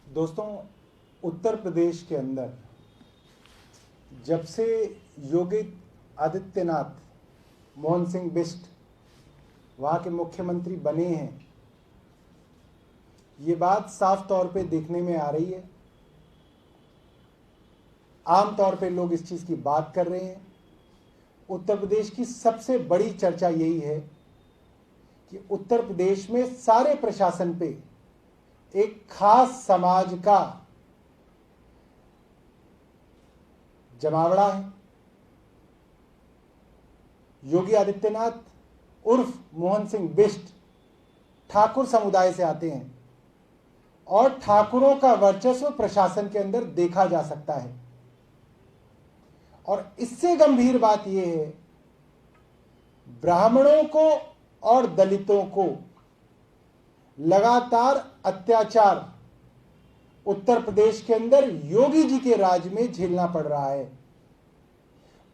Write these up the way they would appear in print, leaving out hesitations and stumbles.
दोस्तों, उत्तर प्रदेश के अंदर जब से योगी आदित्यनाथ मोहन सिंह बिष्ट वहाँ के मुख्यमंत्री बने हैं, ये बात साफ तौर पे देखने में आ रही है। आम तौर पे लोग इस चीज़ की बात कर रहे हैं। उत्तर प्रदेश की सबसे बड़ी चर्चा यही है कि उत्तर प्रदेश में सारे प्रशासन पे एक खास समाज का जमावड़ा है। योगी आदित्यनाथ उर्फ मोहन सिंह बिष्ट ठाकुर समुदाय से आते हैं और ठाकुरों का वर्चस्व प्रशासन के अंदर देखा जा सकता है। और इससे गंभीर बात यह है, ब्राह्मणों को और दलितों को लगातार अत्याचार उत्तर प्रदेश के अंदर योगी जी के राज में झेलना पड़ रहा है।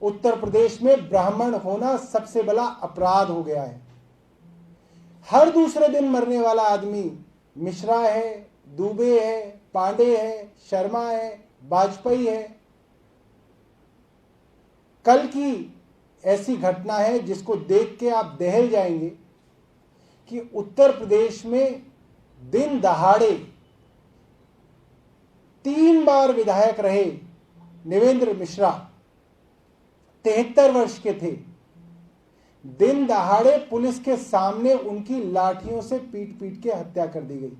उत्तर प्रदेश में ब्राह्मण होना सबसे बड़ा अपराध हो गया है। हर दूसरे दिन मरने वाला आदमी मिश्रा है, दुबे है, पांडे है, शर्मा है, वाजपेयी है। कल की ऐसी घटना है जिसको देख के आप दहल जाएंगे कि उत्तर प्रदेश में दिन दहाड़े 3 बार विधायक रहे निवेंद्र मिश्रा, 73 वर्ष के थे। दिन दहाड़े पुलिस के सामने उनकी लाठियों से पीट पीट के हत्या कर दी गई।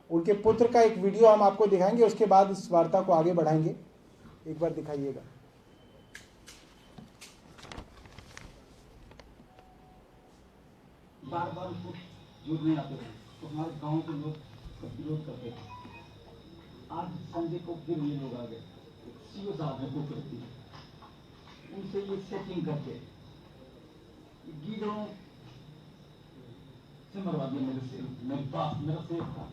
उनके पुत्र का एक वीडियो हम आपको दिखाएंगे, उसके बाद इस वार्ता को आगे बढ़ाएंगे। एक बार दिखाइएगा। बार बार उसको जुड़ने आते थे तो हमारे गांव के लोग विरोध करते थे। आज संजय को फिर ये लोग आ गए, सीओ साहब है कुकरती, उनसे ये सेटिंग करके गीदड़ों से मरवा दिया। मेरे बाप मेरा शेर था,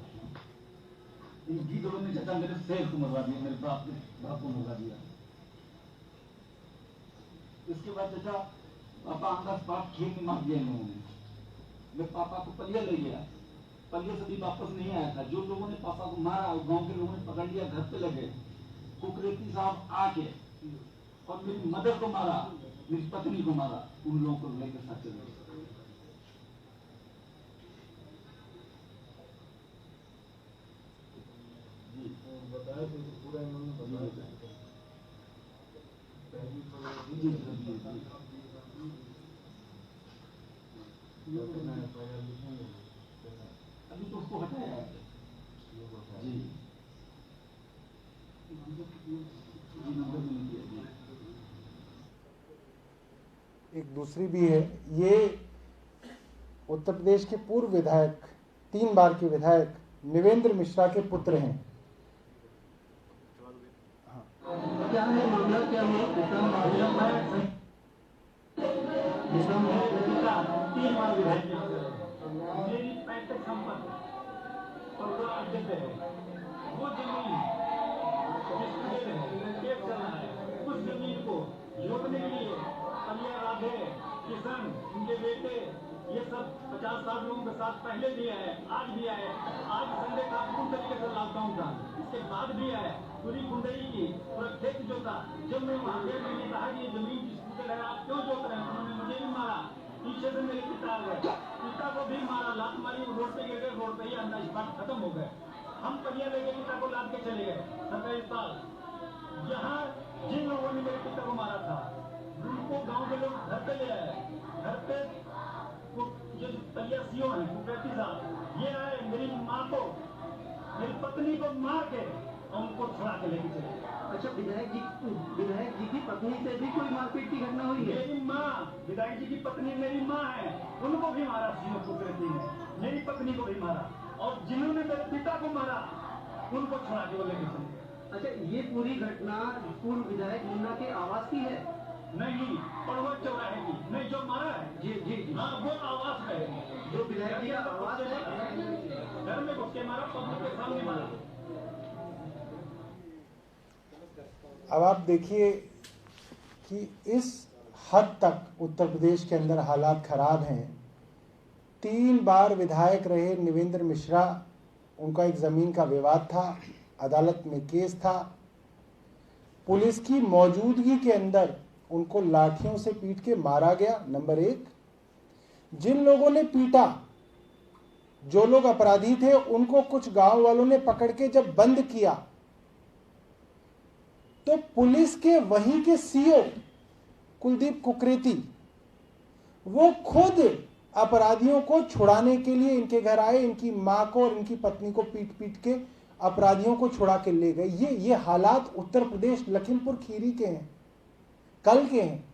इन गीदड़ों ने चाचा मेरे शेर को मरवा दिया, मेरे बाप को मरवा दिया। इसके बाद चाचा पापा आंदा स्पाट खेल में मार दिया इन लोगों ने। मैं पापा को पलिया ले गया, पलिया से भी वापस नहीं आया था। जो लोगों ने पापा को मारा और गांव के लोगों ने पकड़ लिया, घर पे लगे। कुकरेती साहब आके और मेरी मदर को मारा, मेरी पत्नी को मारा, उन लोगों को लेकर साथ चले। बताया तो पूरा इन्होंने बताया। अभी तो उसको हटाया है जी, एक दूसरी भी है। ये उत्तर प्रदेश के पूर्व विधायक, 3 बार के विधायक निवेंद्र मिश्रा के पुत्र हैं। क्या है मामला, क्या है? तीन बार विधायक मेरी 65 संपत्ति और वो अड्डे पे है। वो जमीन चल रहा है, उस जमीन को जोतने के लिए कलिया राधे, किशन, उनके बेटे, ये सब 50-60 लोगों के साथ पहले भी आए, आज भी आए। आज संडे का पूर्ण तरीके से लॉकडाउन था, इसके बाद भी आए। पूरी कुंडली की पूरा खेत जोता। जब मैं वहां गया, मैंने कहा कि ये जमीन किसको लगा, आप क्यों जोत रहे हैं? उन्होंने मुझे भी मारा, पीछे से मेरे पिता आ गए, पिता को भी मारा, लात मारी, रोड पे गिर गए, रोड पे ही अंदर स्पाट खत्म हो गए। हम परिया लेके पिता को लाद के चले गए 27 साल। यहाँ जिन लोगों ने मेरे पिता को मारा था, उनको गांव के लोग घर पे ले आए। घर पे जो तलिया सीओ है कुकरेती साहब, ये आए, मेरी माँ को, मेरी पत्नी को मार के उनको छुड़ा के लेके चले। अच्छा, विधायक जी की पत्नी से भी कोई मारपीट की घटना हुई है? मेरी माँ, विधायक जी की पत्नी मेरी माँ है, उनको भी मारा सीओ कुकरेती ने, मेरी पत्नी को भी मारा, और जिन्होंने मेरे पिता को मारा उनको छुड़ा के वो लेके चले। अच्छा, ये पूरी घटना पूर्व विधायक मुन्ना के आवास की है? नहीं, पड़वा चौराहे की। नहीं, जो मारा है जी जी जी, हाँ, वो आवास है। जो विधायक जी का आवास है, घर में घुस के मारा, पब्लिक के सामने मारा। अब आप देखिए कि इस हद तक उत्तर प्रदेश के अंदर हालात खराब हैं। 3 बार विधायक रहे निवेंद्र मिश्रा उनका एक ज़मीन का विवाद था, अदालत में केस था। पुलिस की मौजूदगी के अंदर उनको लाठियों से पीट के मारा गया, नंबर एक। जिन लोगों ने पीटा, जो लोग अपराधी थे, उनको कुछ गांव वालों ने पकड़ के जब बंद किया तो पुलिस के वहीं के सीओ कुलदीप कुकरेती वो खुद अपराधियों को छुड़ाने के लिए इनके घर आए, इनकी मां को और इनकी पत्नी को पीट पीट के अपराधियों को छुड़ा के ले गए। ये हालात उत्तर प्रदेश लखीमपुर खीरी के हैं, कल के हैं,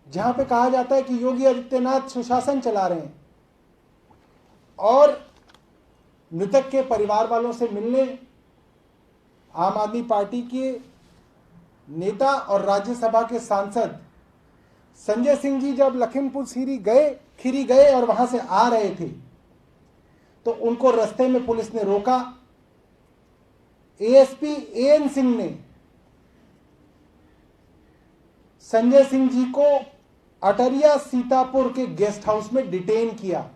जहां पे कहा जाता है कि योगी आदित्यनाथ सुशासन चला रहे हैं। और मृतक के परिवार वालों से मिलने आम आदमी पार्टी के नेता और राज्यसभा के सांसद संजय सिंह जी जब लखीमपुर खीरी गए और वहां से आ रहे थे तो उनको रास्ते में पुलिस ने रोका। एएसपी एएन सिंह ने संजय सिंह जी को अटरिया सीतापुर के गेस्ट हाउस में डिटेन किया,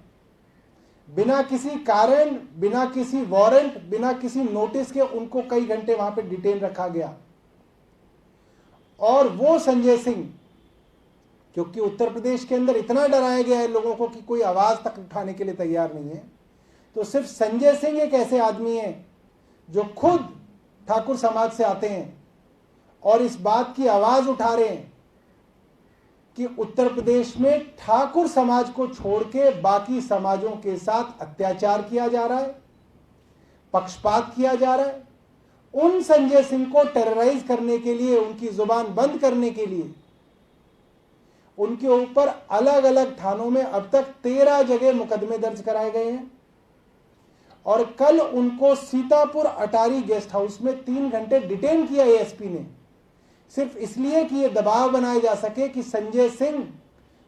बिना किसी कारण, बिना किसी वारंट, बिना किसी नोटिस के उनको कई घंटे वहां पे डिटेन रखा गया। और वो संजय सिंह, क्योंकि उत्तर प्रदेश के अंदर इतना डराया गया है लोगों को कि कोई आवाज तक उठाने के लिए तैयार नहीं है, तो सिर्फ संजय सिंह एक ऐसे आदमी हैं जो खुद ठाकुर समाज से आते हैं और इस बात की आवाज उठा रहे हैं कि उत्तर प्रदेश में ठाकुर समाज को छोड़ के बाकी समाजों के साथ अत्याचार किया जा रहा है, पक्षपात किया जा रहा है। उन संजय सिंह को टेरराइज करने के लिए, उनकी जुबान बंद करने के लिए उनके ऊपर अलग अलग थानों में अब तक 13 जगह मुकदमे दर्ज कराए गए हैं। और कल उनको सीतापुर अटारी गेस्ट हाउस में 3 घंटे डिटेन किया एएसपी ने, सिर्फ इसलिए कि यह दबाव बनाया जा सके कि संजय सिंह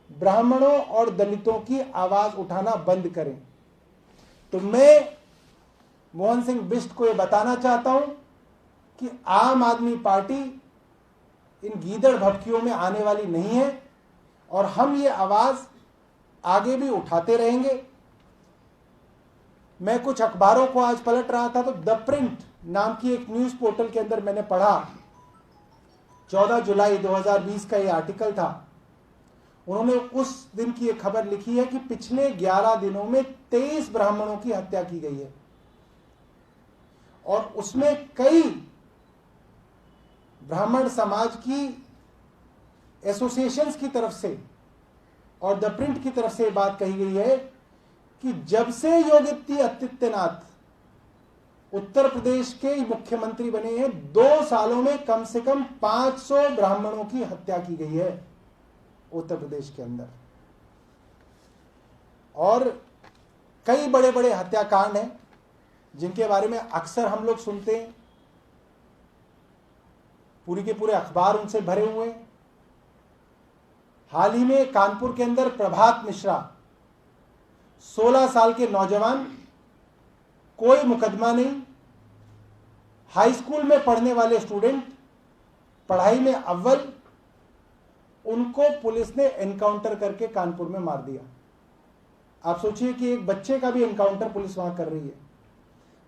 ब्राह्मणों और दलितों की आवाज उठाना बंद करें। तो मैं मोहन सिंह बिष्ट को यह बताना चाहता हूं कि आम आदमी पार्टी इन गीदड़ भभकियों में आने वाली नहीं है और हम ये आवाज आगे भी उठाते रहेंगे। मैं कुछ अखबारों को आज पलट रहा था तो द प्रिंट नाम की एक न्यूज पोर्टल के अंदर मैंने पढ़ा, 14 जुलाई 2020 का ये आर्टिकल था। उन्होंने उस दिन की एक खबर लिखी है कि पिछले 11 दिनों में 23 ब्राह्मणों की हत्या की गई है और उसमें कई ब्राह्मण समाज की एसोसिएशंस की तरफ से और द प्रिंट की तरफ से बात कही गई है कि जब से योगी आदित्यनाथ उत्तर प्रदेश के मुख्यमंत्री बने हैं, 2 सालों में कम से कम 500 ब्राह्मणों की हत्या की गई है उत्तर प्रदेश के अंदर। और कई बड़े बड़े हत्याकांड हैं जिनके बारे में अक्सर हम लोग सुनते हैं, पूरी के पूरे अखबार उनसे भरे हुए हैं। हाल ही में कानपुर के अंदर प्रभात मिश्रा 16 साल के नौजवान, कोई मुकदमा नहीं, हाई स्कूल में पढ़ने वाले स्टूडेंट, पढ़ाई में अव्वल, उनको पुलिस ने एनकाउंटर करके कानपुर में मार दिया। आप सोचिए कि एक बच्चे का भी एनकाउंटर पुलिस वहां कर रही है।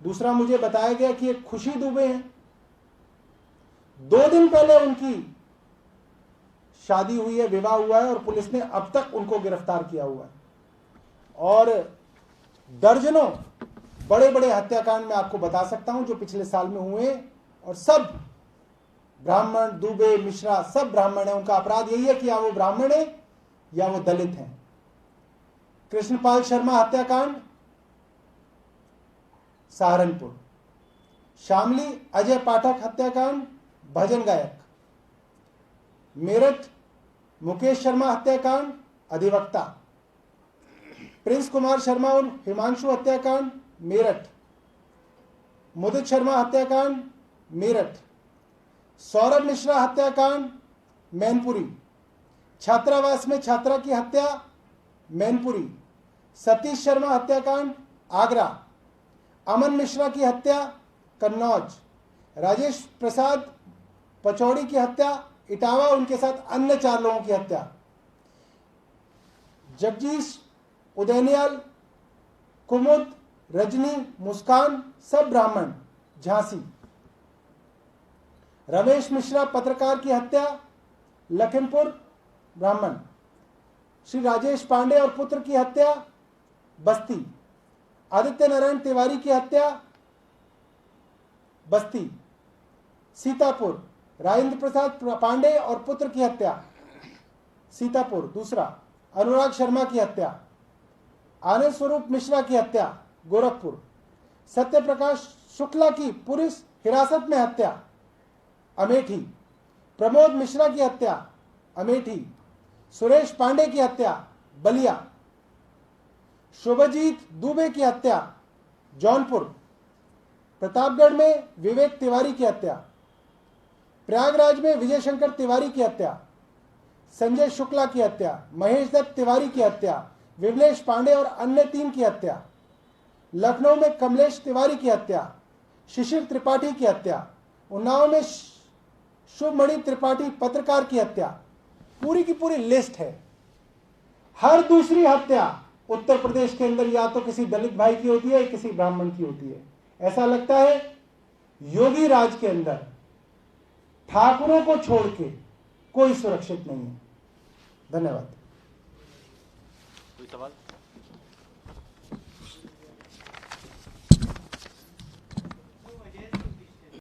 दूसरा, मुझे बताया गया कि एक खुशी दुबे हैं, 2 दिन पहले उनकी शादी हुई है, विवाह हुआ है और पुलिस ने अब तक उनको गिरफ्तार किया हुआ है। और दर्जनों बड़े बड़े हत्याकांड मैं आपको बता सकता हूं जो पिछले साल में हुए, और सब ब्राह्मण, दुबे, मिश्रा सब ब्राह्मण है। उनका अपराध यही है कि या वो ब्राह्मण है या वो दलित हैं। कृष्णपाल शर्मा हत्याकांड सहारनपुर, शामली अजय पाठक हत्याकांड भजन गायक, मेरठ मुकेश शर्मा हत्याकांड अधिवक्ता, प्रिंस कुमार शर्मा और हिमांशु हत्याकांड मेरठ, मुदित शर्मा हत्याकांड मेरठ, सौरभ मिश्रा हत्याकांड मैनपुरी, छात्रावास में छात्रा की हत्या मैनपुरी, सतीश शर्मा हत्याकांड आगरा, अमन मिश्रा की हत्या कन्नौज, राजेश प्रसाद पचौड़ी की हत्या इटावा, उनके साथ अन्य 4 लोगों की हत्या, जगदीश उदैनियाल, कुमुद रजनी, मुस्कान सब ब्राह्मण, झांसी। रमेश मिश्रा पत्रकार की हत्या, लखीमपुर, ब्राह्मण। श्री राजेश पांडे और पुत्र की हत्या, बस्ती। आदित्य नारायण तिवारी की हत्या, बस्ती। सीतापुर, राजेंद्र प्रसाद पांडे और पुत्र की हत्या, सीतापुर, दूसरा। अनुराग शर्मा की हत्या। आनंद स्वरूप मिश्रा की हत्या, गोरखपुर। सत्य प्रकाश शुक्ला की पुलिस हिरासत में हत्या, अमेठी। प्रमोद मिश्रा की हत्या, अमेठी। सुरेश पांडे की हत्या, बलिया। शुभजीत दुबे की हत्या, जौनपुर। प्रतापगढ़ में विवेक तिवारी की हत्या। प्रयागराज में विजय शंकर तिवारी की हत्या। संजय शुक्ला की हत्या। महेश दत्त तिवारी की हत्या। विमलेश पांडे और अन्य 3 की हत्या। लखनऊ में कमलेश तिवारी की हत्या। शिशिर त्रिपाठी की हत्या। उन्नाव में शुभमणि त्रिपाठी पत्रकार की हत्या। पूरी की पूरी लिस्ट है। हर दूसरी हत्या उत्तर प्रदेश के अंदर या तो किसी दलित भाई की होती है या किसी ब्राह्मण की होती है। ऐसा लगता है योगी राज के अंदर ठाकुरों को छोड़ के कोई सुरक्षित नहीं है। धन्यवाद। कोई सवाल?